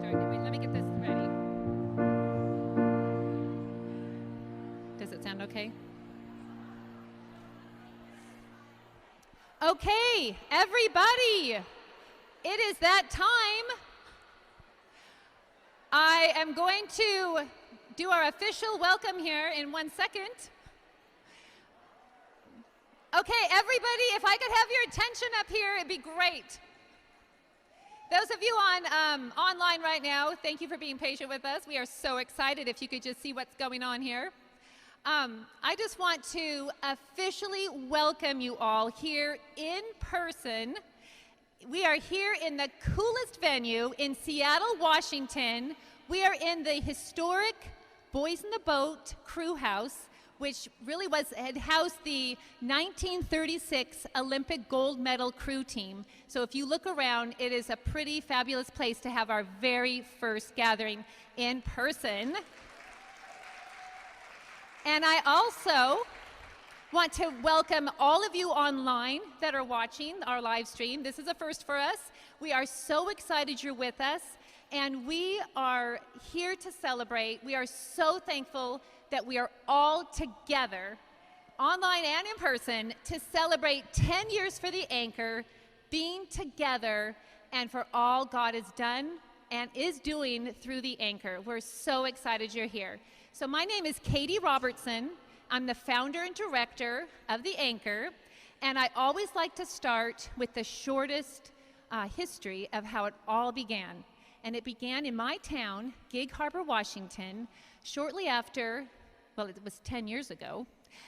start. Wait, let me get this ready. Does it sound okay? Okay, everybody, it is that time. I am going to do our official welcome here in 1 second. Okay, everybody, if I could have your attention up here, it'd be great. Those of you on online right now, thank you for being patient with us. We are so excited if you could just see what's going on here. I just want to officially welcome you all here in person. We are here in the coolest venue in Seattle, Washington. We are in the historic Boys in the Boat Crew House, which really had housed the 1936 Olympic gold medal crew team. So if you look around, it is a pretty fabulous place to have our very first gathering in person. And I also want to welcome all of you online that are watching our live stream. This is a first for us. We are so excited you're with us, and we are here to celebrate. We are so thankful that we are all together, online and in person, to celebrate 10 years for the Anchor, being together, and for all God has done and is doing through the Anchor. We're so excited you're here. So my name is Katie Robertson. I'm the founder and director of the Anchor, and I always like to start with the shortest history of how it all began. And it began in my town, Gig Harbor, Washington, shortly after, well, it was 10 years ago,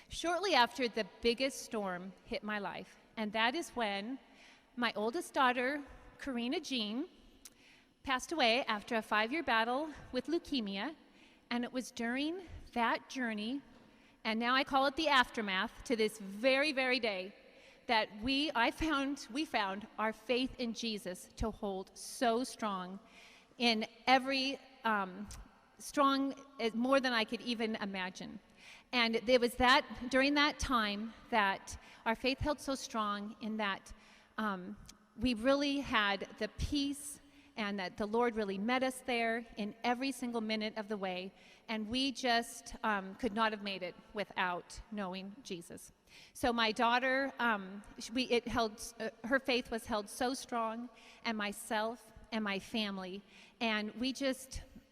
shortly after the biggest storm hit my life. And that is when my oldest daughter, Karina Jean, passed away after a 5-year battle with leukemia. And it was during that journey, and now I call it the aftermath, to this very, very day, that we found our faith in Jesus to hold so strong in every strong, more than I could even imagine. And it was that during that time that our faith held so strong in that we really had the peace, and that the Lord really met us there in every single minute of the way. And we just could not have made it without knowing Jesus. So my daughter, her faith was held so strong, and myself and my family. And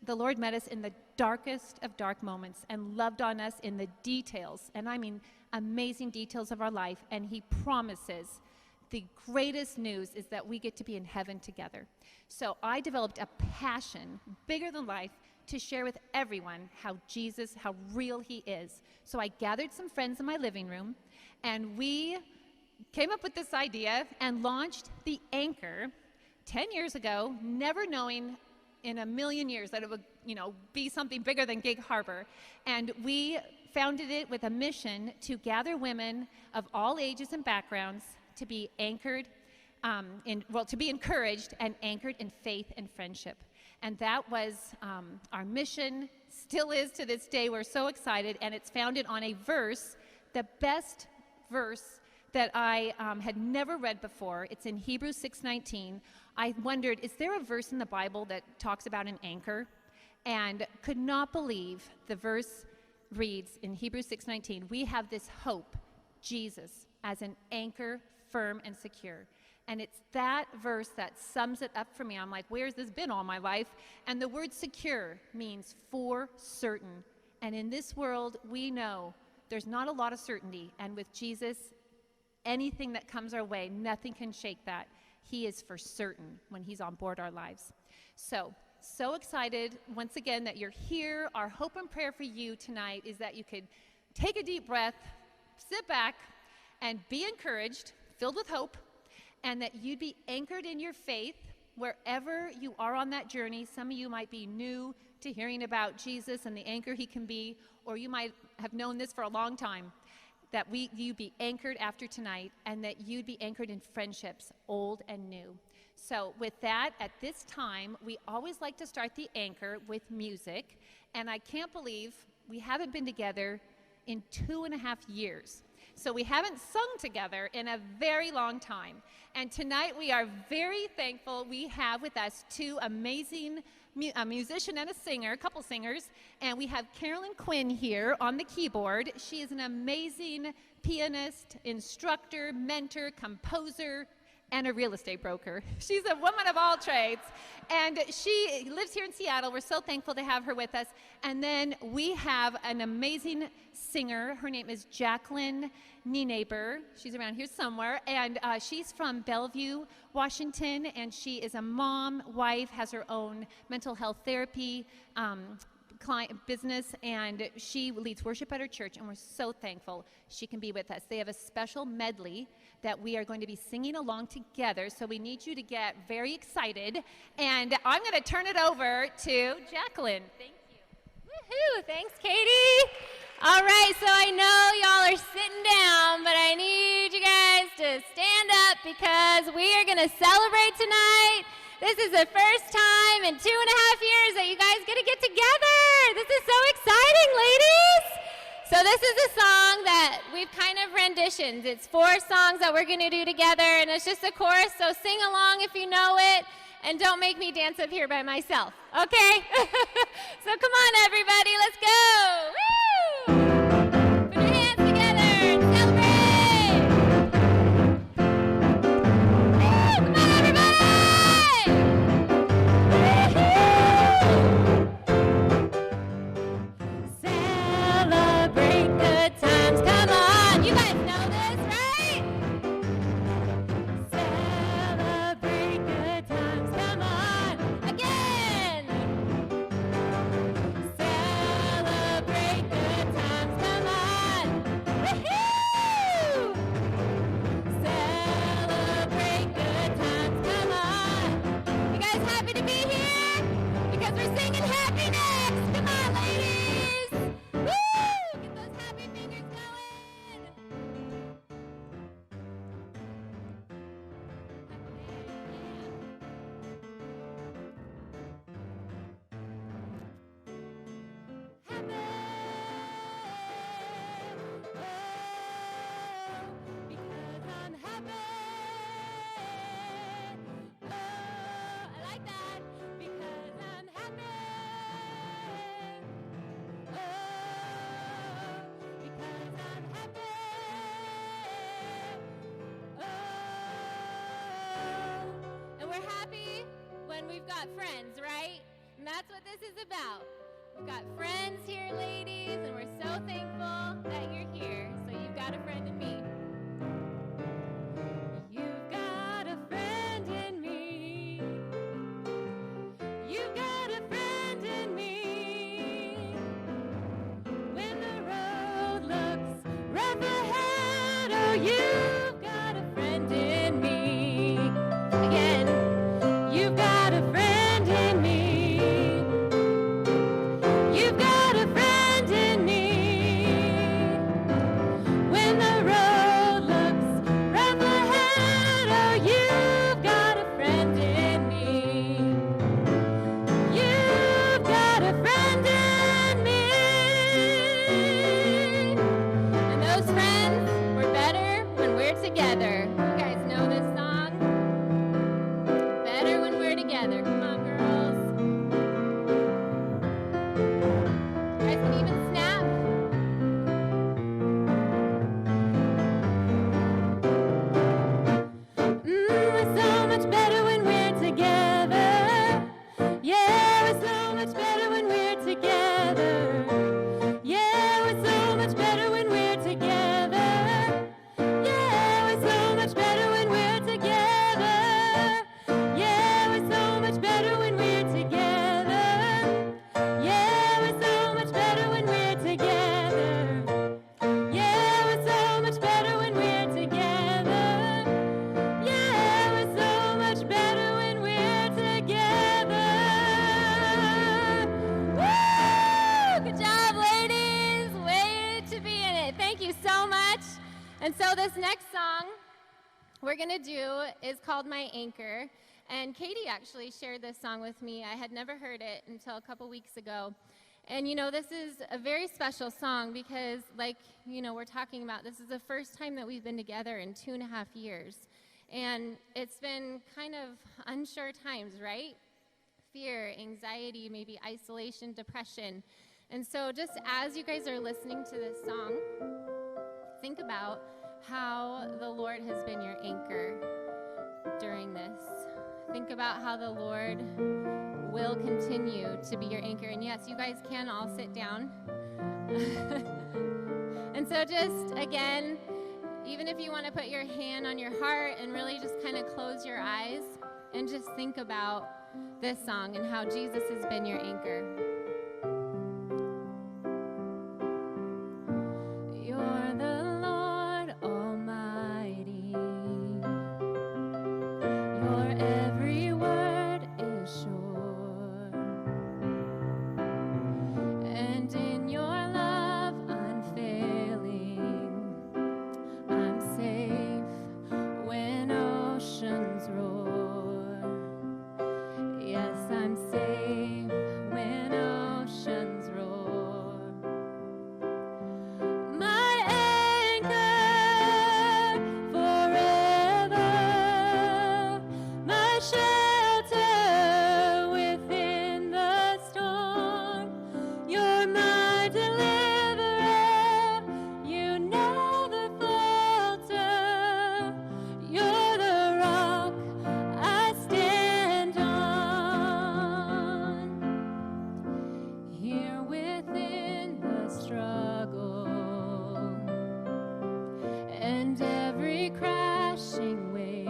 the Lord met us in the darkest of dark moments and loved on us in the details, and I mean amazing details of our life. And He promises the greatest news is that we get to be in heaven together. So I developed a passion bigger than life to share with everyone how real He is. So I gathered some friends in my living room, and we came up with this idea and launched the Anchor 10 years ago, never knowing in a million years that it would, be something bigger than Gig Harbor. And we founded it with a mission to gather women of all ages and backgrounds to be anchored, to be encouraged and anchored in faith and friendship. And that was our mission, still is to this day. We're so excited, and it's founded on a verse, the best verse that I had never read before. It's in Hebrews 6:19. I wondered, is there a verse in the Bible that talks about an anchor? And could not believe the verse reads in Hebrews 6:19, we have this hope, Jesus, as an anchor, firm and secure. And it's that verse that sums it up for me. I'm like, where's this been all my life? And the word secure means for certain. And in this world, we know there's not a lot of certainty. And with Jesus, anything that comes our way, nothing can shake that. He is for certain when He's on board our lives. So excited once again that you're here. Our hope and prayer for you tonight is that you could take a deep breath, sit back, and be encouraged, filled with hope, and that you'd be anchored in your faith wherever you are on that journey. Some of you might be new to hearing about Jesus and the anchor He can be, or you might have known this for a long time, that you'd be anchored after tonight, and that you'd be anchored in friendships, old and new. So with that, at this time, we always like to start the Anchor with music, and I can't believe we haven't been together in 2.5 years. So we haven't sung together in a very long time. And tonight we are very thankful we have with us two amazing a musician and a singer, a couple singers, and we have Carolyn Quinn here on the keyboard. She is an amazing pianist, instructor, mentor, composer, and a real estate broker. She's a woman of all trades, and she lives here in Seattle. We're so thankful to have her with us. And then we have an amazing singer. Her name is Jacqueline Nienaber. She's around here somewhere, and she's from Bellevue, Washington, and she is a mom, wife, has her own mental health therapy client business, and she leads worship at her church, and we're so thankful she can be with us. They have a special medley that we are going to be singing along together, so we need you to get very excited, and I'm going to turn it over to Jacqueline. Thank you. Woohoo! Thanks, Katie. All right, so I know y'all are sitting down, but I need you guys to stand up because we are going to celebrate tonight. This is the first time in 2.5 years that you guys get to get together. This is so exciting, ladies. So this is a song that we've kind of renditioned. It's 4 songs that we're going to do together, and it's just a chorus, so sing along if you know it, and don't make me dance up here by myself, okay? So come on, everybody, let's go. Woo! Put your hands together and celebrate. Woo! Come on, everybody! Woo-hoo! Celebrate good times, come on. You guys know this, right? Celebrate good times, come on. Again. Celebrate good times, come on. Woohoo! Celebrate good times, come on. You guys happy to be here? Because we're singing happiness. Come on, ladies. Woo! Get those happy fingers going. Happy. Because I'm happy. I like that. Because I'm happy. Because I'm happy. And we're happy when we've got friends, right? And that's what this is about. We've got friends here, ladies, and we're so thankful that you're here. So you've got a friend in me. You've got a friend in me. You've got a friend in me. When the road looks rough ahead, oh, you've got a friend in me. Again, you've got a friend in me. You've got a friend in me. When the road looks rough ahead, oh, you've got a friend in me. You've got a friend in me. And those friends, we're better when we're together. You guys know this song? Better when we're together. Come on, girls. You guys can even snap. We're so much better when we're together. Yeah, we're so much better when we're together. Yeah, we're so much better when we're together. Yeah, we're so much better when we're together. Yeah, we're so much better when we're together. Yeah, we're so much better when we're together. Yeah, we're so much better when we're together. Yeah, we're so much better when we're together. Woo! Good job, ladies. Way to be in it. Thank you so much. And so this next song we're going to do is called My Anchor. And Katie actually shared this song with me. I had never heard it until a couple weeks ago. And this is a very special song because, like, we're talking about, this is the first time that we've been together in 2.5 years. And it's been kind of unsure times, right? Fear, anxiety, maybe isolation, depression. And so just as you guys are listening to this song, think about how the Lord has been your anchor during this. Think about how the Lord will continue to be your anchor. And yes, you guys can all sit down. And so just, again, even if you want to put your hand on your heart and really just kind of close your eyes and just think about this song and how Jesus has been your anchor. You're the Lord Almighty. Your every word is sure. And in your love unfailing, I'm safe when oceans roar. Yes, I'm safe when oceans roar. My anchor forever, my shelter within the storm. You're my deliverer, you never falter. You're the rock I stand on. Here within the struggle and every crashing wave,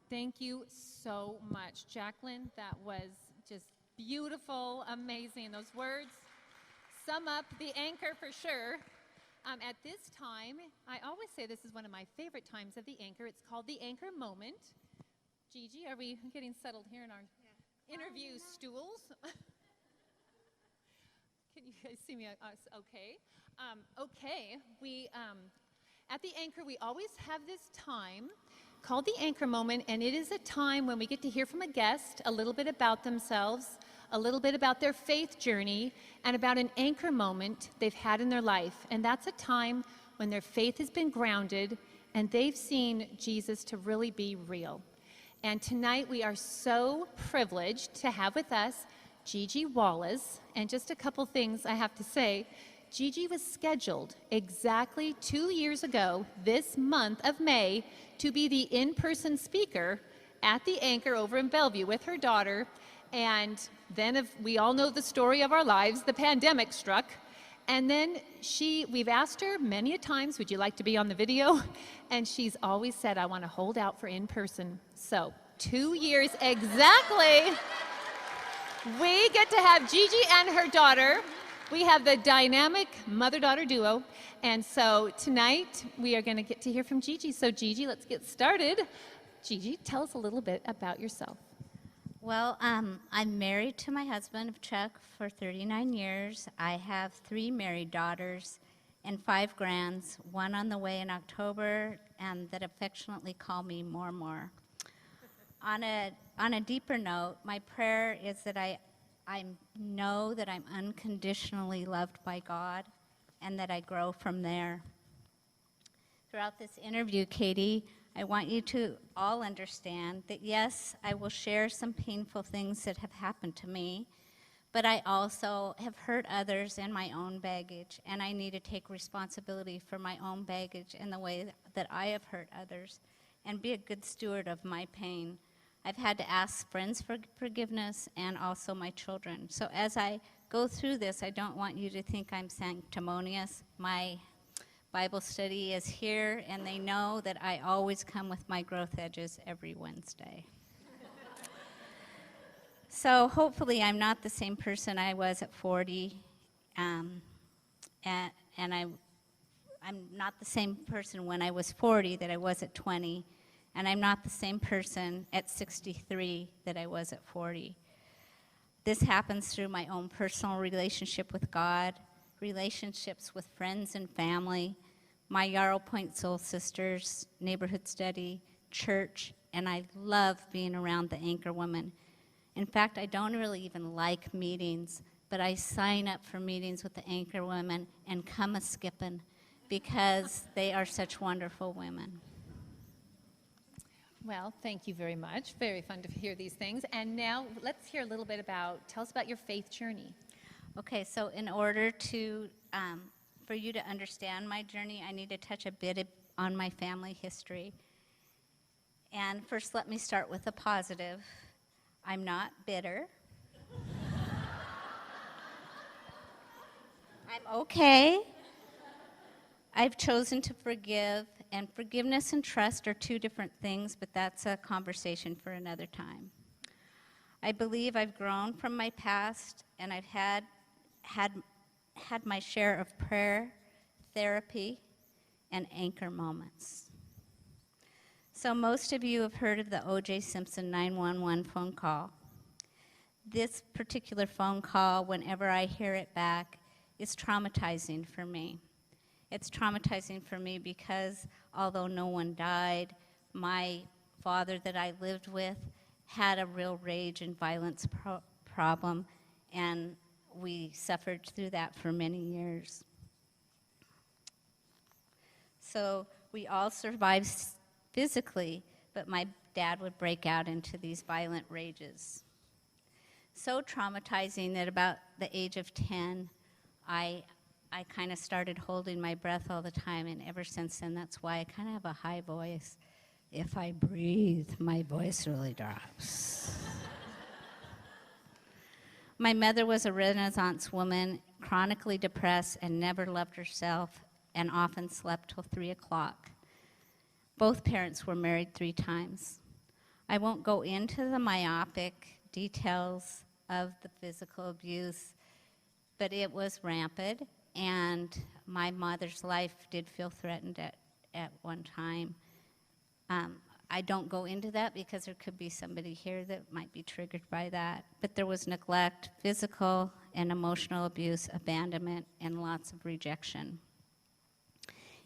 Thank you so much, Jacqueline. That was just beautiful, amazing. Those words sum up the anchor for sure. At this time, I always say this is one of my favorite times of the anchor. It's called the anchor moment. Gigi, are we getting settled here in our interview stools? Can you guys see me? Okay. Okay. At the anchor, we always have this time called the anchor moment, and it is a time when we get to hear from a guest a little bit about themselves, a little bit about their faith journey, and about an anchor moment they've had in their life. And that's a time when their faith has been grounded and they've seen Jesus to really be real. And tonight we are so privileged to have with us Gigi Wallace. And just a couple things I have to say. Gigi was scheduled exactly 2 years ago, this month of May, to be the in-person speaker at the Anchor over in Bellevue with her daughter. And then we all know the story of our lives, the pandemic struck. And then we've asked her many a times, would you like to be on the video? And she's always said, I want to hold out for in-person. So 2 years exactly, we get to have Gigi and her daughter. We have the dynamic mother-daughter duo. And so tonight, we are going to get to hear from Gigi. So Gigi, let's get started. Gigi, tell us a little bit about yourself. Well, I'm married to my husband, Chuck, for 39 years. I have 3 married daughters and 5 grands, one on the way in October, and that affectionately call me More. On a deeper note, my prayer is that I know that I'm unconditionally loved by God and that I grow from there. Throughout this interview, Katie, I want you to all understand that yes, I will share some painful things that have happened to me, but I also have hurt others in my own baggage, and I need to take responsibility for my own baggage and the way that I have hurt others and be a good steward of my pain. I've had to ask friends for forgiveness and also my children. So as I go through this, I don't want you to think I'm sanctimonious. My Bible study is here, and they know that I always come with my growth edges every Wednesday. So hopefully I'm not the same person I was at 40, and I'm not the same person when I was 40 that I was at 20. And I'm not the same person at 63 that I was at 40. This happens through my own personal relationship with God, relationships with friends and family, my Yarrow Point Soul Sisters, neighborhood study, church, and I love being around the Anchor women. In fact, I don't really even like meetings, but I sign up for meetings with the Anchor women and come a-skippin' because they are such wonderful women. Well, thank you very much. Very fun to hear these things. And now let's hear a little bit tell us about your faith journey. Okay, so in order to, for you to understand my journey, I need to touch a bit on my family history. And first, let me start with a positive. I'm not bitter. I'm okay. I've chosen to forgive, and forgiveness and trust are 2 different things, but that's a conversation for another time. I believe I've grown from my past, and I've had my share of prayer, therapy, and anchor moments. So most of you have heard of the O.J. Simpson 911 phone call. This particular phone call, whenever I hear it back, is traumatizing for me. It's traumatizing for me because although no one died, my father that I lived with had a real rage and violence problem, and we suffered through that for many years. So we all survived physically, but my dad would break out into these violent rages. So traumatizing that about the age of 10, I kind of started holding my breath all the time, and ever since then, that's why I kind of have a high voice. If I breathe, my voice really drops. My mother was a Renaissance woman, chronically depressed, and never loved herself, and often slept till 3 o'clock. Both parents were married 3 times. I won't go into the myopic details of the physical abuse, but it was rampant, and my mother's life did feel threatened at one time. I don't go into that because there could be somebody here that might be triggered by that. But there was neglect, physical and emotional abuse, abandonment, and lots of rejection.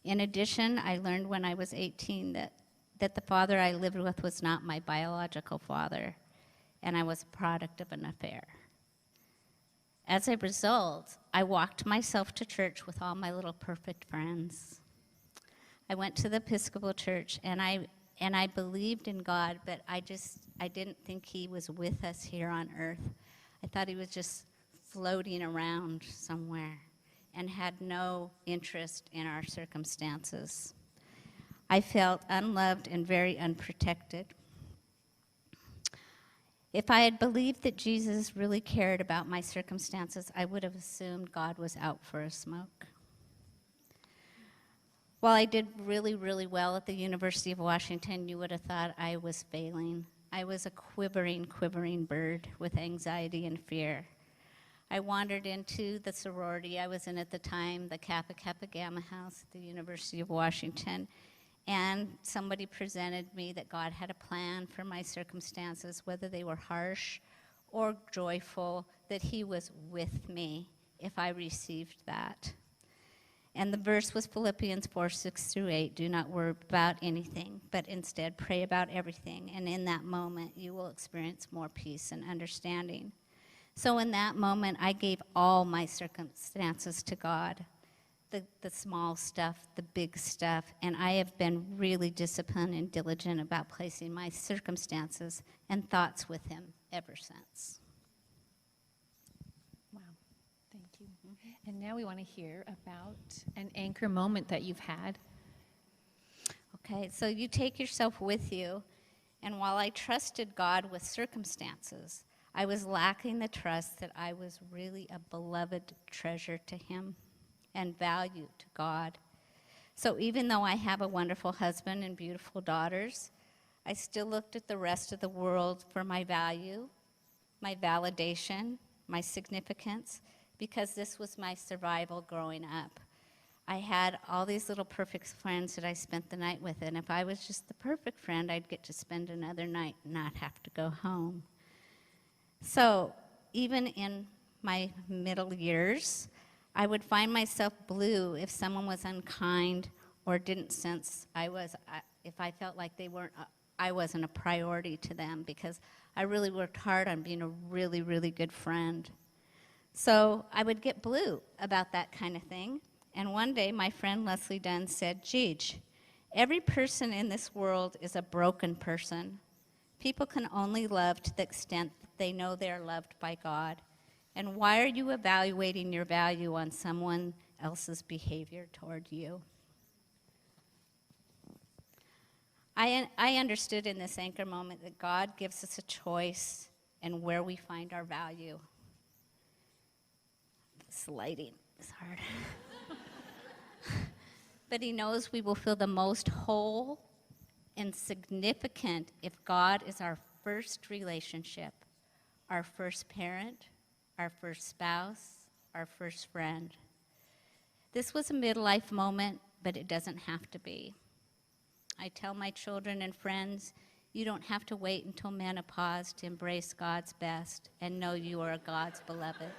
In addition, I learned when I was 18 that the father I lived with was not my biological father, and I was a product of an affair. As a result, I walked myself to church with all my little perfect friends. I went to the Episcopal Church, and I believed in God, but I didn't think he was with us here on earth. I thought he was just floating around somewhere and had no interest in our circumstances. I felt unloved and very unprotected. If I had believed that Jesus really cared about my circumstances, I would have assumed God was out for a smoke. While I did really, really well at the University of Washington, you would have thought I was failing. I was a quivering, quivering bird with anxiety and fear. I wandered into the sorority I was in at the time, the Kappa Kappa Gamma House at the University of Washington, and somebody presented me that God had a plan for my circumstances, whether they were harsh or joyful, that he was with me if I received that. And the verse was Philippians 4:6-8. Do not worry about anything, but instead pray about everything. And in that moment, you will experience more peace and understanding. So in that moment, I gave all my circumstances to God, the small stuff, the big stuff, and I have been really disciplined and diligent about placing my circumstances and thoughts with him ever since. Wow, thank you. And now we want to hear about an anchor moment that you've had. Okay, so you take yourself with you, and while I trusted God with circumstances, I was lacking the trust that I was really a beloved treasure to him and value to God. So even though I have a wonderful husband and beautiful daughters, I still looked at the rest of the world for my value, my validation, my significance, because this was my survival growing up. I had all these little perfect friends that I spent the night with, and if I was just the perfect friend, I'd get to spend another night and not have to go home. So even in my middle years, I would find myself blue if someone was unkind or didn't sense if I felt like I wasn't a priority to them, because I really worked hard on being a really, really good friend. So I would get blue about that kind of thing. And one day my friend Leslie Dunn said, Gigi, every person in this world is a broken person. People can only love to the extent that they know they are loved by God. And why are you evaluating your value on someone else's behavior toward you? I understood in this anchor moment that God gives us a choice in where we find our value. This lighting is hard. But he knows we will feel the most whole and significant if God is our first relationship, our first parent, our first spouse, our first friend. This was a midlife moment, but it doesn't have to be. I tell my children and friends, you don't have to wait until menopause to embrace God's best and know you are God's beloved.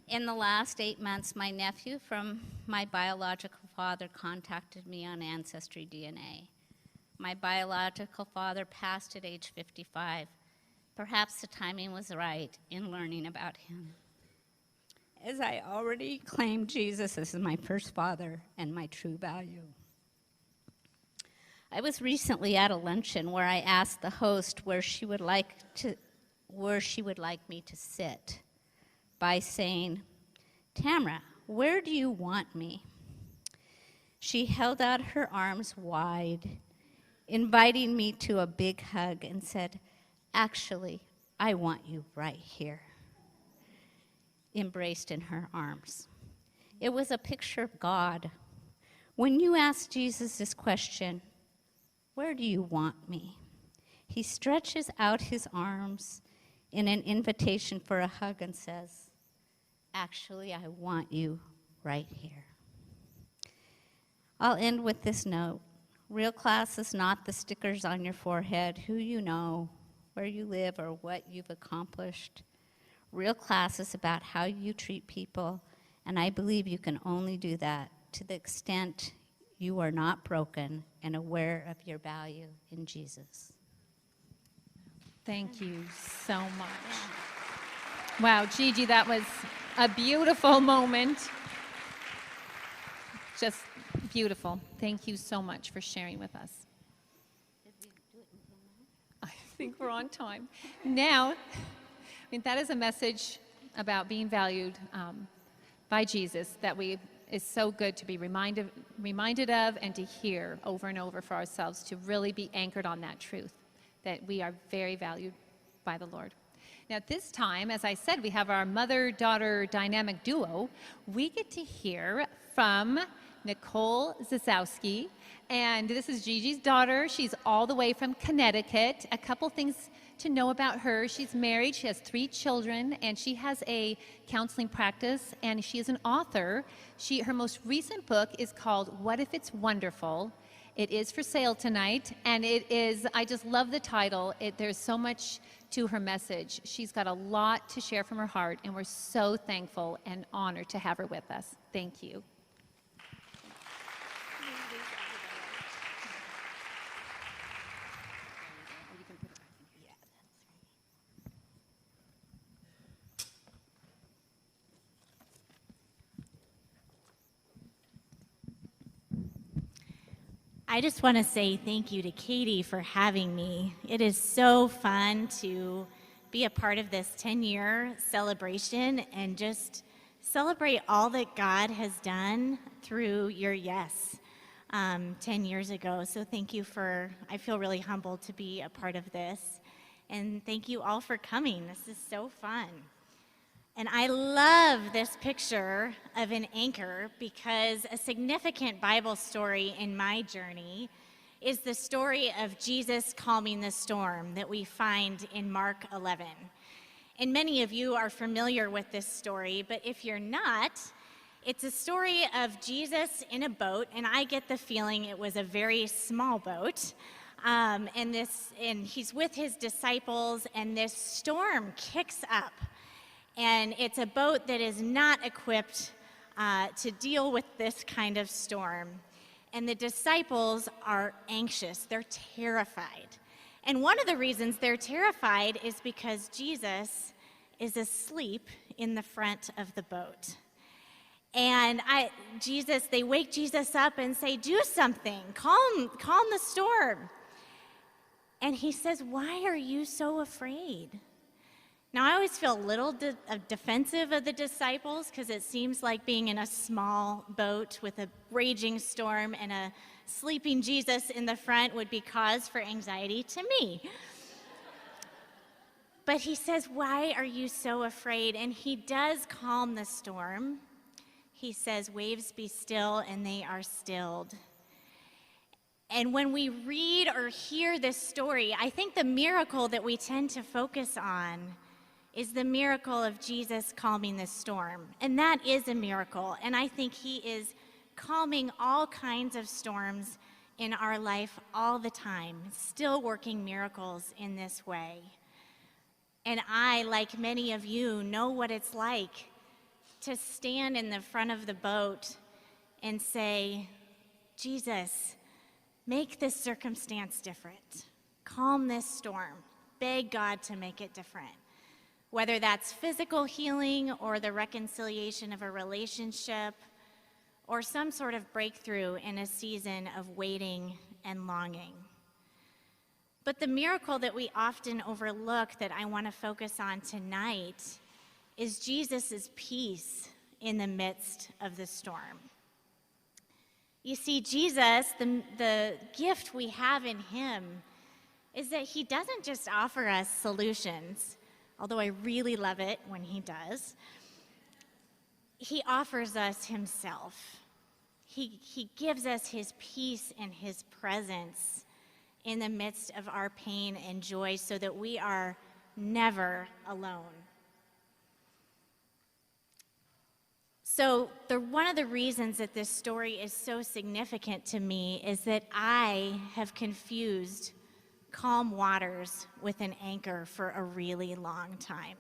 In the last 8 months, my nephew from my biological father contacted me on Ancestry DNA. My biological father passed at age 55. Perhaps the timing was right in learning about him, as I already claimed Jesus as my first father and my true value. I was recently at a luncheon where I asked the host where she would like me to sit by saying, Tamara, where do you want me? She held out her arms wide, inviting me to a big hug, and said, actually, I want you right here, embraced in her arms. It was a picture of God When you ask Jesus this question, where do you want me? He stretches out his arms in an invitation for a hug and says, actually, I want you right here. I'll end with this note. Real class is not the stickers on your forehead, who you know, where you live, or what you've accomplished. Real class is about how you treat people, and I believe you can only do that to the extent you are not broken and aware of your value in Jesus. Thank you so much. Wow, Gigi, that was a beautiful moment. Just beautiful. Thank you so much for sharing with us. I think we're on time. Now, I mean, that is a message about being valued by Jesus that is so good to be reminded of and to hear over and over for ourselves, to really be anchored on that truth, that we are very valued by the Lord. Now, at this time, as I said, we have our mother-daughter dynamic duo. We get to hear from Nicole Zasowski, and this is Gigi's daughter. She's all the way from Connecticut. A couple things to know about her. She's married, she has 3 children, and she has a counseling practice, and she is an author. Her most recent book is called What If It's Wonderful? It is for sale tonight, and it is, I just love the title. There's so much to her message. She's got a lot to share from her heart, and we're so thankful and honored to have her with us. Thank you. I just want to say thank you to Katie for having me. It is so fun to be a part of this 10-year celebration and just celebrate all that God has done through your yes 10 years ago. So thank you I feel really humbled to be a part of this. And thank you all for coming. This is so fun. And I love this picture of an anchor because a significant Bible story in my journey is the story of Jesus calming the storm that we find in Mark 11. And many of you are familiar with this story, but if you're not, it's a story of Jesus in a boat, and I get the feeling it was a very small boat. And he's with his disciples, and this storm kicks up. And it's a boat that is not equipped to deal with this kind of storm. And the disciples are anxious, they're terrified. And one of the reasons they're terrified is because Jesus is asleep in the front of the boat. And they wake Jesus up and say, do something, calm the storm. And he says, why are you so afraid? Now, I always feel a little defensive of the disciples because it seems like being in a small boat with a raging storm and a sleeping Jesus in the front would be cause for anxiety to me. But he says, why are you so afraid? And he does calm the storm. He says, waves be still, and they are stilled. And when we read or hear this story, I think the miracle that we tend to focus on is the miracle of Jesus calming the storm. And that is a miracle. And I think he is calming all kinds of storms in our life all the time, still working miracles in this way. And I, like many of you, know what it's like to stand in the front of the boat and say, Jesus, make this circumstance different. Calm this storm. Beg God to make it different. Whether that's physical healing or the reconciliation of a relationship or some sort of breakthrough in a season of waiting and longing. But the miracle that we often overlook that I want to focus on tonight is Jesus' peace in the midst of the storm. You see, Jesus, the gift we have in him is that he doesn't just offer us solutions, although I really love it when he does. He offers us himself. He gives us his peace and his presence in the midst of our pain and joy so that we are never alone. So one of the reasons that this story is so significant to me is that I have confused calm waters with an anchor for a really long time.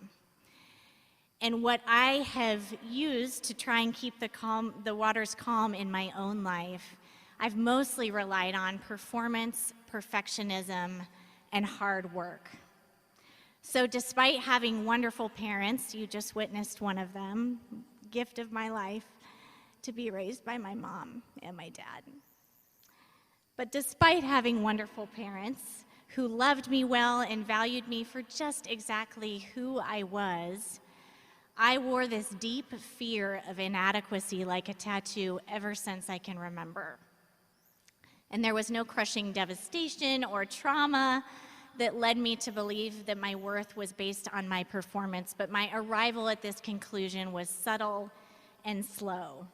And what I have used to try and keep the waters calm in my own life, I've mostly relied on performance, perfectionism, and hard work. So despite having wonderful parents, you just witnessed one of them, gift of my life, to be raised by my mom and my dad. But despite having wonderful parents who loved me well and valued me for just exactly who I was, I wore this deep fear of inadequacy like a tattoo ever since I can remember. And there was no crushing devastation or trauma that led me to believe that my worth was based on my performance, but my arrival at this conclusion was subtle and slow.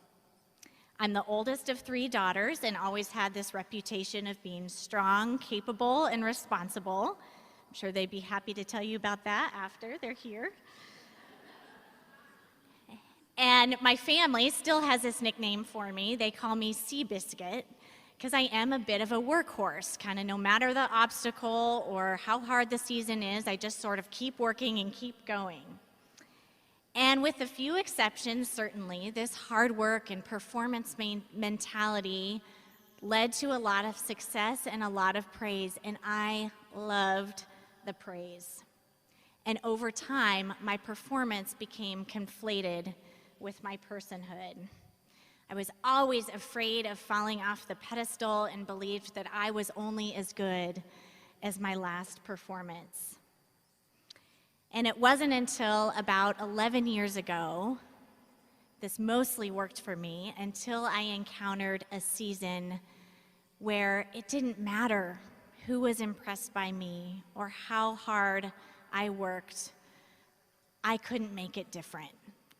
I'm the oldest of 3 daughters and always had this reputation of being strong, capable, and responsible. I'm sure they'd be happy to tell you about that after they're here. And my family still has this nickname for me. They call me Seabiscuit, because I am a bit of a workhorse. Kind of no matter the obstacle or how hard the season is, I just sort of keep working and keep going. And with a few exceptions, certainly, this hard work and performance mentality led to a lot of success and a lot of praise, and I loved the praise. And over time, my performance became conflated with my personhood. I was always afraid of falling off the pedestal and believed that I was only as good as my last performance. And it wasn't until about 11 years ago, this mostly worked for me, until I encountered a season where it didn't matter who was impressed by me or how hard I worked. I couldn't make it different.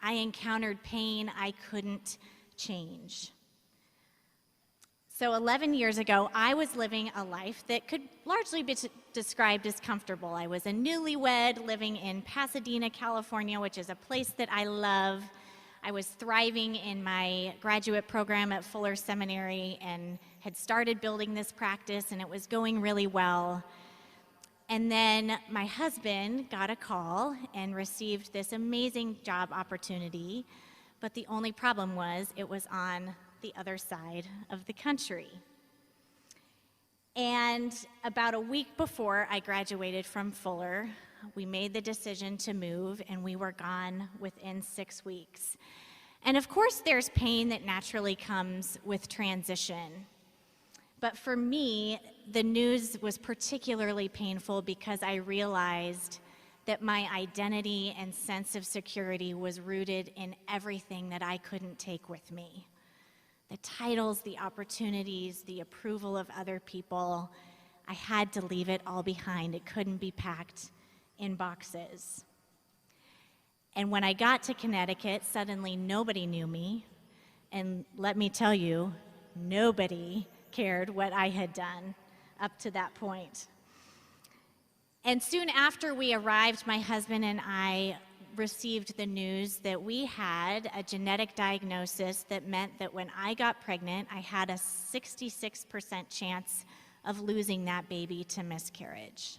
I encountered pain I couldn't change. So 11 years ago, I was living a life that could largely be described as comfortable. I was a newlywed living in Pasadena, California, which is a place that I love. I was thriving in my graduate program at Fuller Seminary and had started building this practice, and it was going really well. And then my husband got a call and received this amazing job opportunity, but the only problem was it was on the other side of the country. And about a week before I graduated from Fuller, we made the decision to move, and we were gone within 6 weeks. And of course, there's pain that naturally comes with transition. But for me, the news was particularly painful because I realized that my identity and sense of security was rooted in everything that I couldn't take with me. The titles, the opportunities, the approval of other people, I had to leave it all behind. It couldn't be packed in boxes. And when I got to Connecticut, suddenly nobody knew me. And let me tell you, nobody cared what I had done up to that point. And soon after we arrived, my husband and I received the news that we had a genetic diagnosis that meant that when I got pregnant, I had a 66% chance of losing that baby to miscarriage.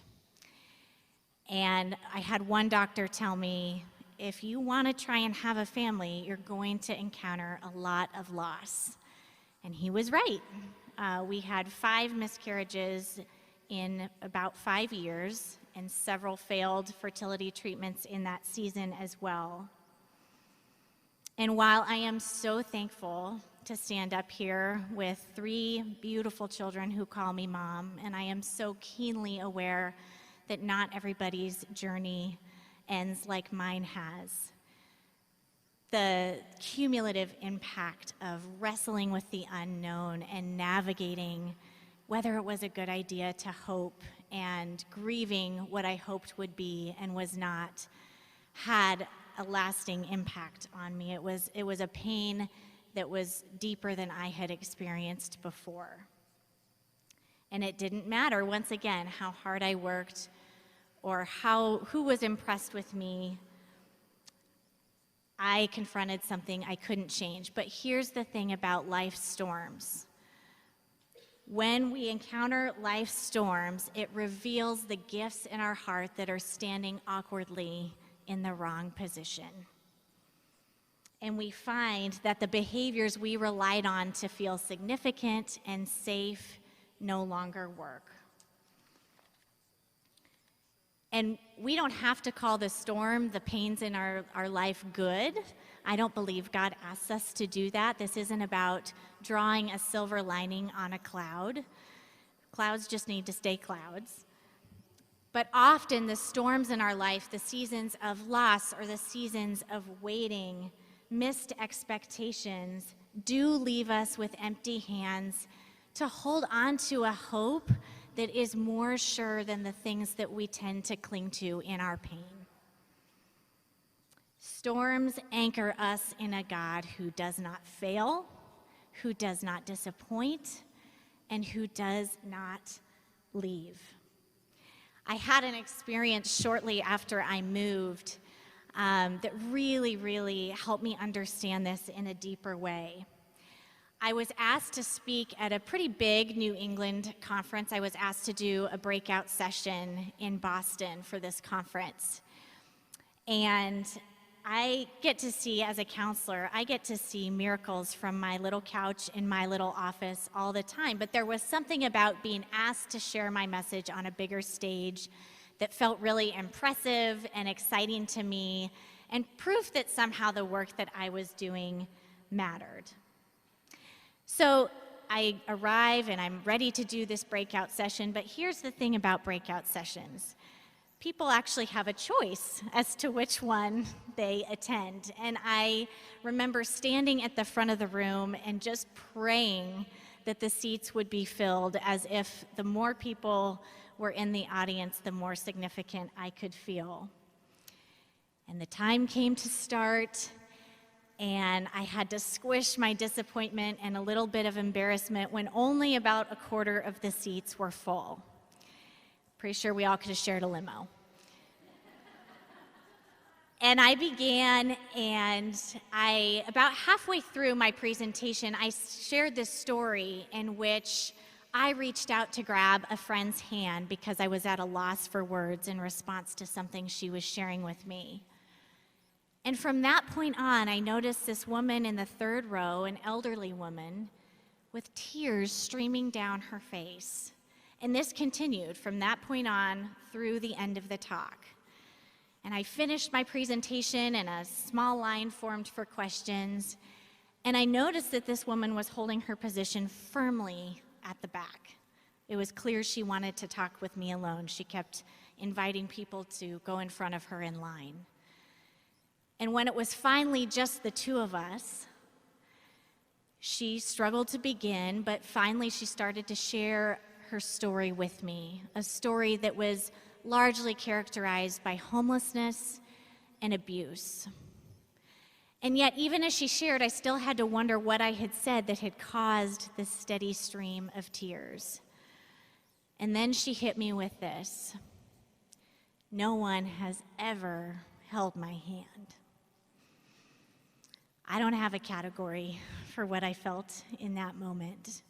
And I had one doctor tell me, if you want to try and have a family, you're going to encounter a lot of loss. And he was right. We had 5 miscarriages in about 5 years, and several failed fertility treatments in that season as well. And while I am so thankful to stand up here with 3 beautiful children who call me mom, and I am so keenly aware that not everybody's journey ends like mine has, the cumulative impact of wrestling with the unknown and navigating whether it was a good idea to hope and grieving what I hoped would be and was not, had a lasting impact on me. It was a pain that was deeper than I had experienced before. And it didn't matter, once again, how hard I worked or who was impressed with me. I confronted something I couldn't change. But here's the thing about life's storms. When we encounter life's storms, it reveals the gifts in our heart that are standing awkwardly in the wrong position. And we find that the behaviors we relied on to feel significant and safe no longer work. And we don't have to call the storm, the pains in our life, good. I don't believe God asks us to do that. This isn't about drawing a silver lining on a cloud. Clouds just need to stay clouds. But often the storms in our life, the seasons of loss or the seasons of waiting, missed expectations, do leave us with empty hands to hold on to a hope that is more sure than the things that we tend to cling to in our pain. Storms anchor us in a God who does not fail, who does not disappoint, and who does not leave. I had an experience shortly after I moved that really, really helped me understand this in a deeper way. I was asked to speak at a pretty big New England conference. I was asked to do a breakout session in Boston for this conference. And I get to see, as a counselor, I get to see miracles from my little couch in my little office all the time. But there was something about being asked to share my message on a bigger stage that felt really impressive and exciting to me, and proof that somehow the work that I was doing mattered. So I arrive and I'm ready to do this breakout session, but here's the thing about breakout sessions. People actually have a choice as to which one they attend. And I remember standing at the front of the room and just praying that the seats would be filled, as if the more people were in the audience, the more significant I could feel. And the time came to start, and I had to squish my disappointment and a little bit of embarrassment when only about a quarter of the seats were full. Pretty sure we all could have shared a limo. And I began, and about halfway through my presentation, I shared this story in which I reached out to grab a friend's hand because I was at a loss for words in response to something she was sharing with me. And from that point on, I noticed this woman in the third row, an elderly woman, with tears streaming down her face. And this continued from that point on through the end of the talk. And I finished my presentation, and a small line formed for questions. And I noticed that this woman was holding her position firmly at the back. It was clear she wanted to talk with me alone. She kept inviting people to go in front of her in line. And when it was finally just the two of us, she struggled to begin, but finally she started to share her story with me, a story that was largely characterized by homelessness and abuse. And yet, even as she shared, I still had to wonder what I had said that had caused this steady stream of tears. And then she hit me with this: no one has ever held my hand. I don't have a category for what I felt in that moment.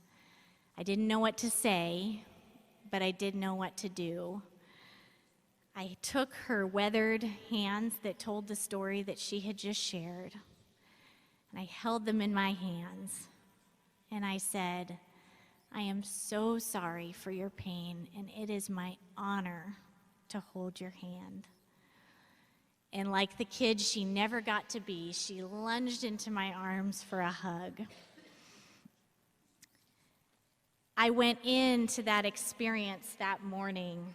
I didn't know what to say, but I did know what to do. I took her weathered hands that told the story that she had just shared, and I held them in my hands, and I said, I am so sorry for your pain, and it is my honor to hold your hand. And like the kid she never got to be, she lunged into my arms for a hug. I went into that experience that morning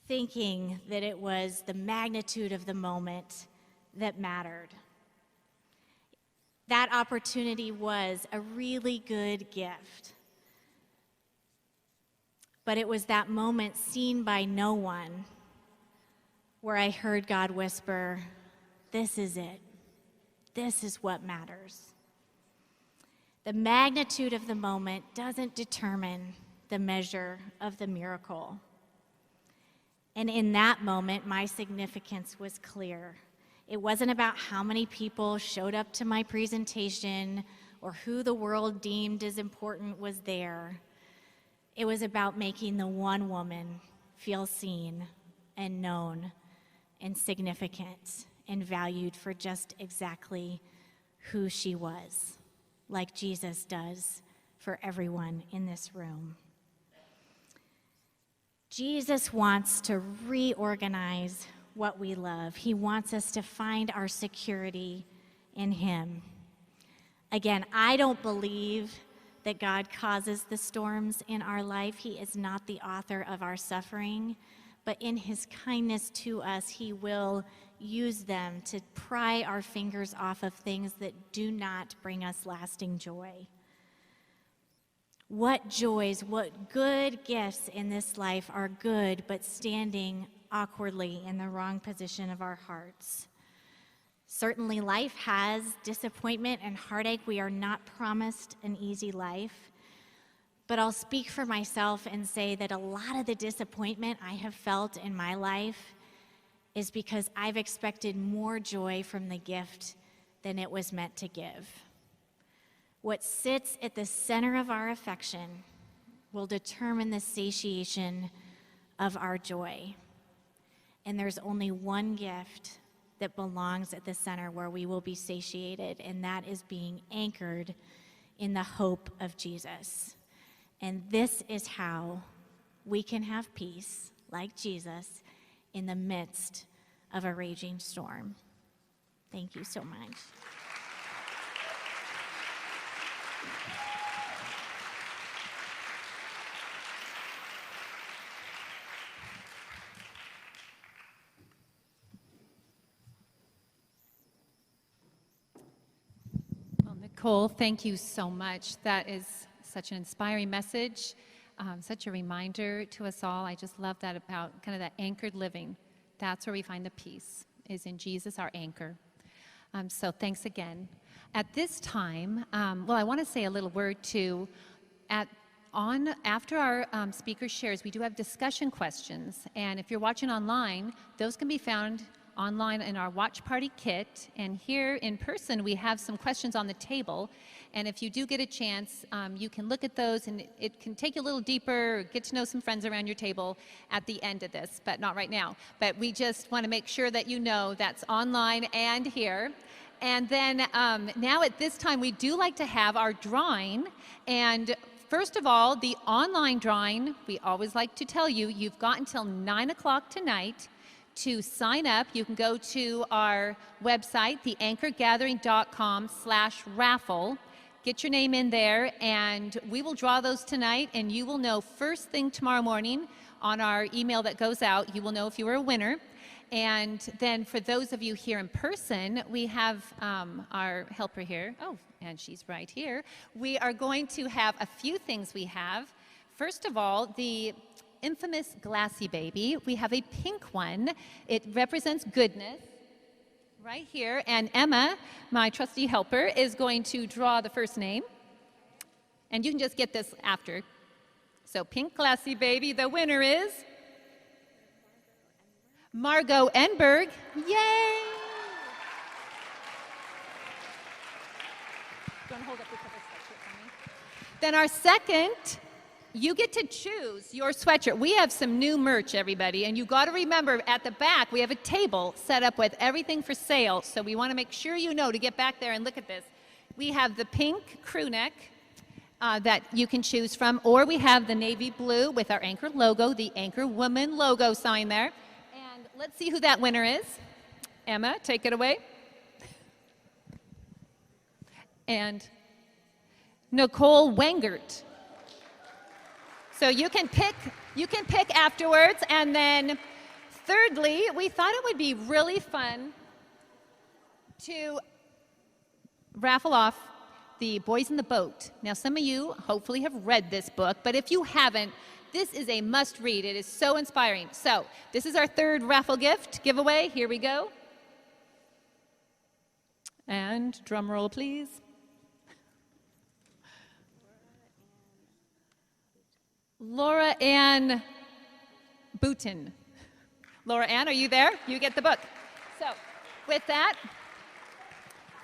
thinking that it was the magnitude of the moment that mattered. That opportunity was a really good gift. But it was that moment seen by no one where I heard God whisper, this is it. This is what matters. The magnitude of the moment doesn't determine the measure of the miracle. And in that moment, my significance was clear. It wasn't about how many people showed up to my presentation or who the world deemed as important was there. It was about making the one woman feel seen and known and significant and valued for just exactly who she was, like Jesus does for everyone in this room. Jesus wants to reorganize what we love. He wants us to find our security in him. Again, I don't believe that God causes the storms in our life. He is not the author of our suffering, but in his kindness to us, he will use them to pry our fingers off of things that do not bring us lasting joy. What joys, what good gifts in this life are good, but standing awkwardly in the wrong position of our hearts. Certainly life has disappointment and heartache. We are not promised an easy life. But I'll speak for myself and say that a lot of the disappointment I have felt in my life is because I've expected more joy from the gift than it was meant to give. What sits at the center of our affection will determine the satiation of our joy. And there's only one gift that belongs at the center where we will be satiated, and that is being anchored in the hope of Jesus. And this is how we can have peace, like Jesus, in the midst of a raging storm. Thank you so much. Well, Nicole, thank you so much. That is such an inspiring message, such a reminder to us all. I just love that about kind of that anchored living. That's where we find the peace, is in Jesus, our anchor. So thanks again. At this time, I want to say a little word too. After our speaker shares, we do have discussion questions, and if you're watching online, those can be found online in our Watch Party kit, and here in person we have some questions on the table, and if you do get a chance, you can look at those, and it can take you a little deeper, get to know some friends around your table at the end of this, but not right now. But we just want to make sure that you know that's online and here. And then now at this time, we do like to have our drawing, and first of all, the online drawing, we always like to tell you, you've got until 9 o'clock tonight to sign up. You can go to our website, theanchorgathering.com/raffle. Get your name in there, and we will draw those tonight, and you will know first thing tomorrow morning on our email that goes out. You will know if you were a winner. And then for those of you here in person, we have our helper here. Oh, and she's right here. We are going to have a few things we have. First of all, the infamous glassy baby. We have a pink one. It represents goodness right here. And Emma, my trusty helper, is going to draw the first name. And you can just get this after. So pink glassy baby, the winner is Margot Enberg. Yay! Do you want to hold up your cover sweatshirt for me? Then our second, you get to choose your sweatshirt. We have some new merch, everybody, and you got to remember at the back we have a table set up with everything for sale, so we want to make sure you know to get back there and look at this. We have the pink crew neck that you can choose from, or we have the navy blue with our Anchor logo, the Anchor Woman logo sign there. And let's see who that winner is. Emma, take it away. And Nicole Wengert. So you can pick afterwards. And then thirdly, we thought it would be really fun to raffle off the Boys in the Boat. Now, some of you hopefully have read this book, but if you haven't, this is a must read. It is so inspiring. So this is our third raffle gift giveaway. Here we go. And drum roll, please. Laura Ann Booten. Laura Ann, are you there? You get the book. So with that,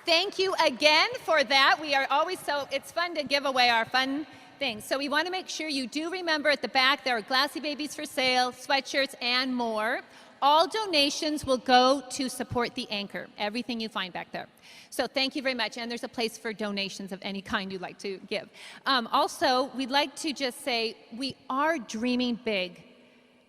thank you again for that. We are always it's fun to give away our fun things. So we want to make sure you do remember at the back there are Glassy Babies for sale, sweatshirts, and more. All donations will go to support the Anchor, everything you find back there. So thank you very much, and there's a place for donations of any kind you'd like to give. Also, we'd like to just say we are dreaming big.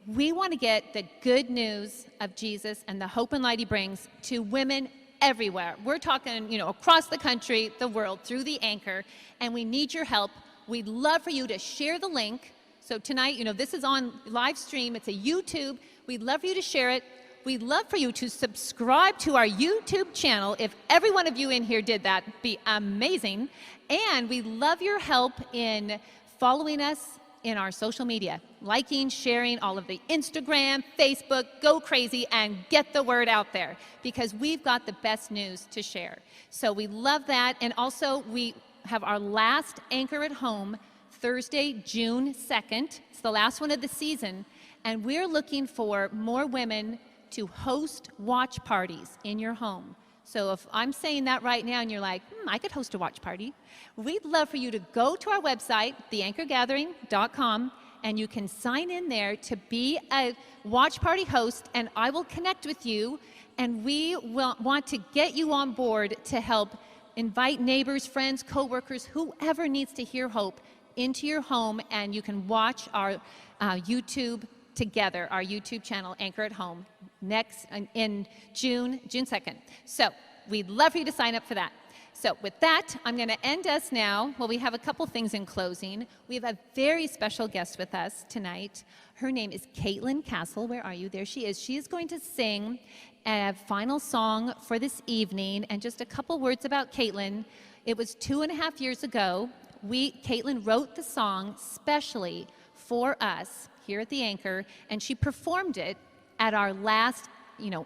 We want to get the good news of Jesus and the hope and light he brings to women everywhere. We're talking, across the country, the world, through the Anchor, and we need your help. We'd love for you to share the link. So tonight, this is on live stream. It's a YouTube. We'd love for you to share it. We'd love for you to subscribe to our YouTube channel. If every one of you in here did that, it'd be amazing. And we love your help in following us in our social media, liking, sharing all of the Instagram, Facebook, go crazy and get the word out there because we've got the best news to share. So we love that. And also we have our last Anchor at Home Thursday, June 2nd. It's the last one of the season. And we're looking for more women to host watch parties in your home. So if I'm saying that right now and you're like, I could host a watch party, we'd love for you to go to our website, theanchorgathering.com, and you can sign in there to be a watch party host, and I will connect with you, and we will want to get you on board to help invite neighbors, friends, coworkers, whoever needs to hear hope into your home, and you can watch our YouTube together, our YouTube channel, Anchor at Home, next in June 2nd. So we'd love for you to sign up for that. So with that, I'm going to end us now. Well, we have a couple things in closing. We have a very special guest with us tonight. Her name is Caitlin Castle. Where are you? There she is. She is going to sing a final song for this evening. And just a couple words about Caitlin. It was 2.5 years ago. Caitlin wrote the song specially for us here at the Anchor, and she performed it at our last,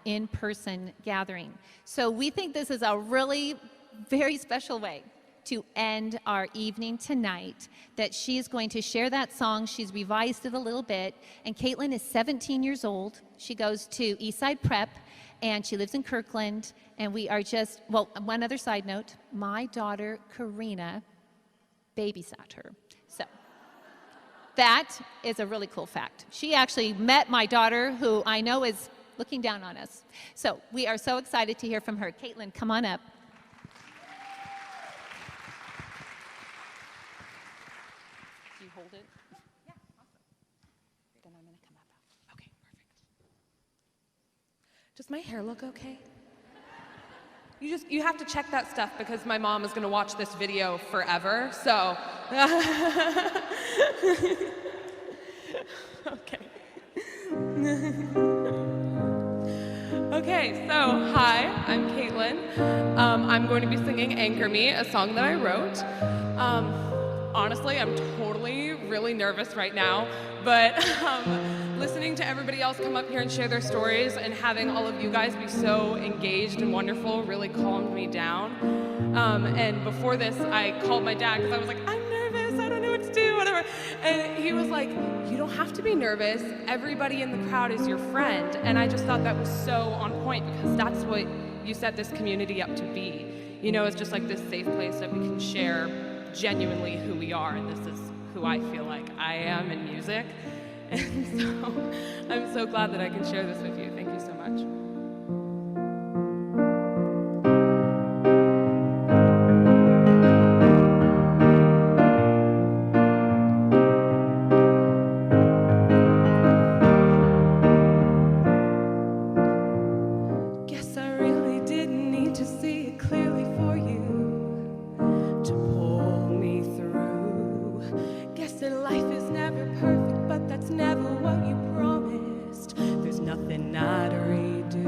in-person gathering. So we think this is a really very special way to end our evening tonight, that she is going to share that song. She's revised it a little bit, and Caitlin is 17 years old. She goes to Eastside Prep, and she lives in Kirkland, and we are just, well, one other side note, my daughter, Karina, babysat her. So that is a really cool fact. She actually met my daughter, who I know is looking down on us. So we are so excited to hear from her. Caitlin, come on up. Do you hold it? Yeah, awesome. Then I'm going to come up. Okay, perfect. Does my hair look okay? You have to check that stuff because my mom is going to watch this video forever, so. Okay. Okay, so hi, I'm Caitlin. I'm going to be singing Anchor Me, a song that I wrote. Honestly, I'm totally really nervous right now, but listening to everybody else come up here and share their stories and having all of you guys be so engaged and wonderful really calmed me down. And before this, I called my dad because I was like, I'm nervous, I don't know what to do, whatever. And he was like, you don't have to be nervous. Everybody in the crowd is your friend. And I just thought that was so on point because that's what you set this community up to be. It's just like this safe place that we can share genuinely who we are, and this is who I feel like I am in music. And so I'm so glad that I can share this with you. Thank you so much. Guess I really didn't need to see it clearly for you to pull me through. Guess that life is never perfect, but that's never what you promised. There's nothing I'd redo.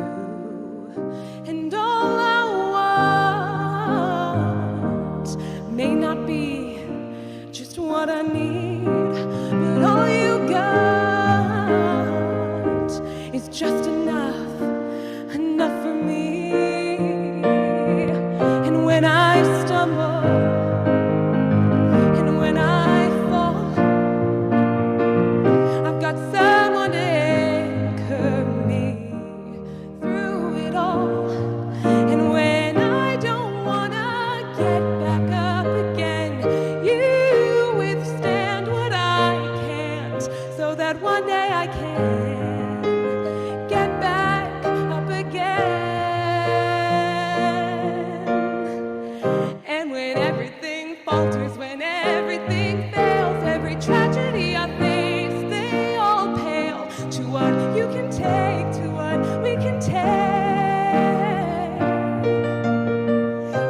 falters, when everything fails, every tragedy I face, they all pale to what you can take, to what we can take.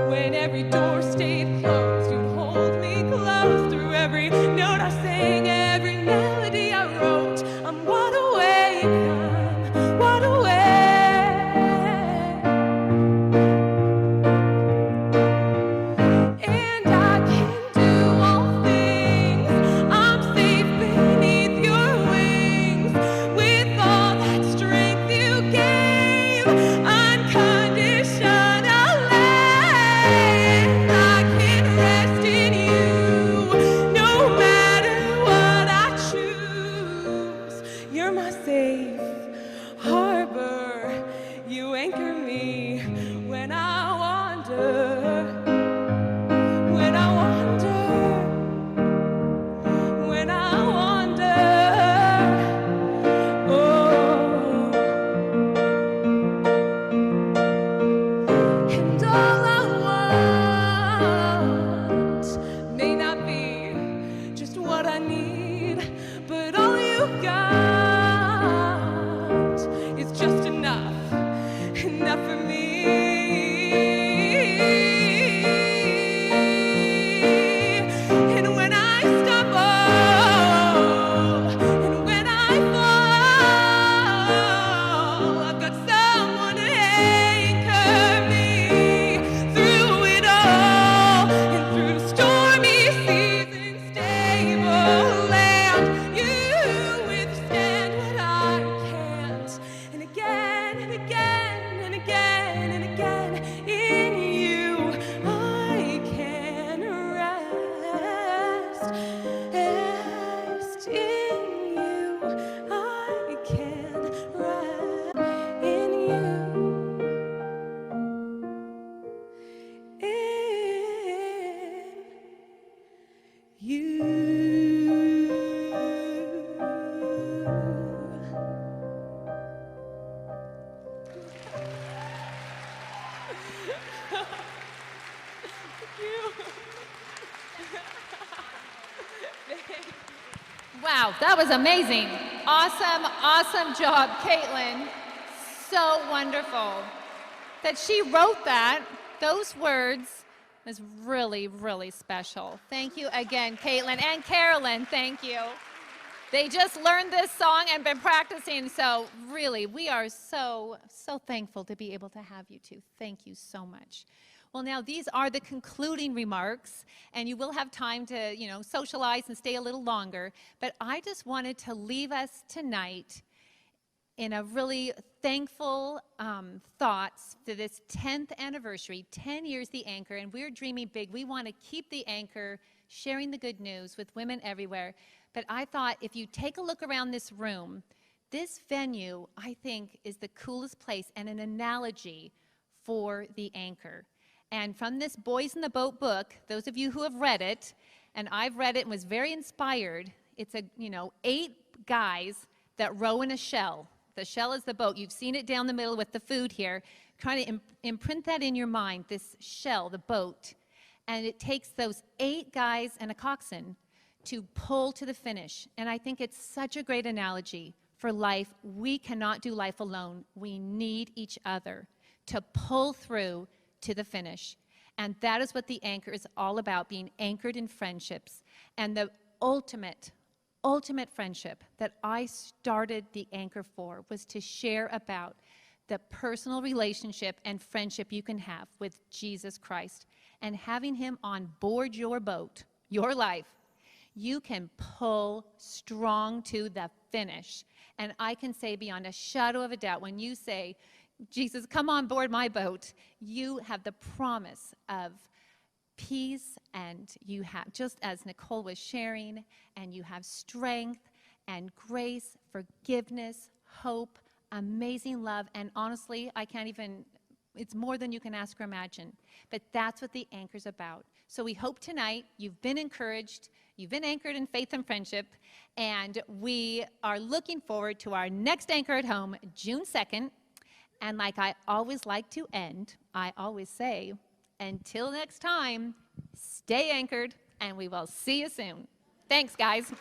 When every door stayed closed, you'd hold me close through every note I sang, every melody I wrote. I'm wide awake, I'm wide awake. And I can do all things. I'm safe beneath your wings, with all that strength you gave unconditionally. And I can rest in you, no matter what I choose. You're my safe harbor. You anchor me when I wander. When I wander, when I wander, oh, and all I want may not be just what I need, but all you got is just enough, enough for me. And when I stumble, and when I fall, I've got someone to anchor me through it all, and through stormy seas and stable land. You withstand what I can't, and again and again and again and again, in you I can rest. Rest in you, I can rest in you. In Wow, that was amazing. Awesome, awesome job, Caitlin. So wonderful that she wrote that. Those words was really, really special. Thank you again, Caitlin and Carolyn. Thank you. They just learned this song and been practicing, so really, we are so thankful to be able to have you two. Thank you so much. Well, now these are the concluding remarks, and you will have time to, socialize and stay a little longer. But I just wanted to leave us tonight in a really thankful thoughts for this 10th anniversary, 10 years the Anchor, and we're dreaming big. We want to keep the Anchor, sharing the good news with women everywhere. But I thought if you take a look around this room, this venue, I think, is the coolest place and an analogy for the Anchor. And from this Boys in the Boat book, those of you who have read it, and I've read it and was very inspired, it's 8 guys that row in a shell. The shell is the boat. You've seen it down the middle with the food here. Trying to imprint that in your mind, this shell, the boat. And it takes those 8 guys and a coxswain to pull to the finish. And I think it's such a great analogy for life. We cannot do life alone. We need each other to pull through to the finish. And that is what the Anchor is all about, being anchored in friendships. And the ultimate friendship that I started the Anchor for was to share about the personal relationship and friendship you can have with Jesus Christ. And having him on board your boat, your life, you can pull strong to the finish. And I can say beyond a shadow of a doubt, when you say, Jesus, come on board my boat, you have the promise of peace, and you have, just as Nicole was sharing, and you have strength and grace, forgiveness, hope, amazing love, and honestly, it's more than you can ask or imagine. But that's what the Anchor's about. So we hope tonight you've been encouraged, you've been anchored in faith and friendship, and we are looking forward to our next Anchor at Home, June 2nd. And like I always like to end, I always say, until next time, stay anchored, and we will see you soon. Thanks, guys.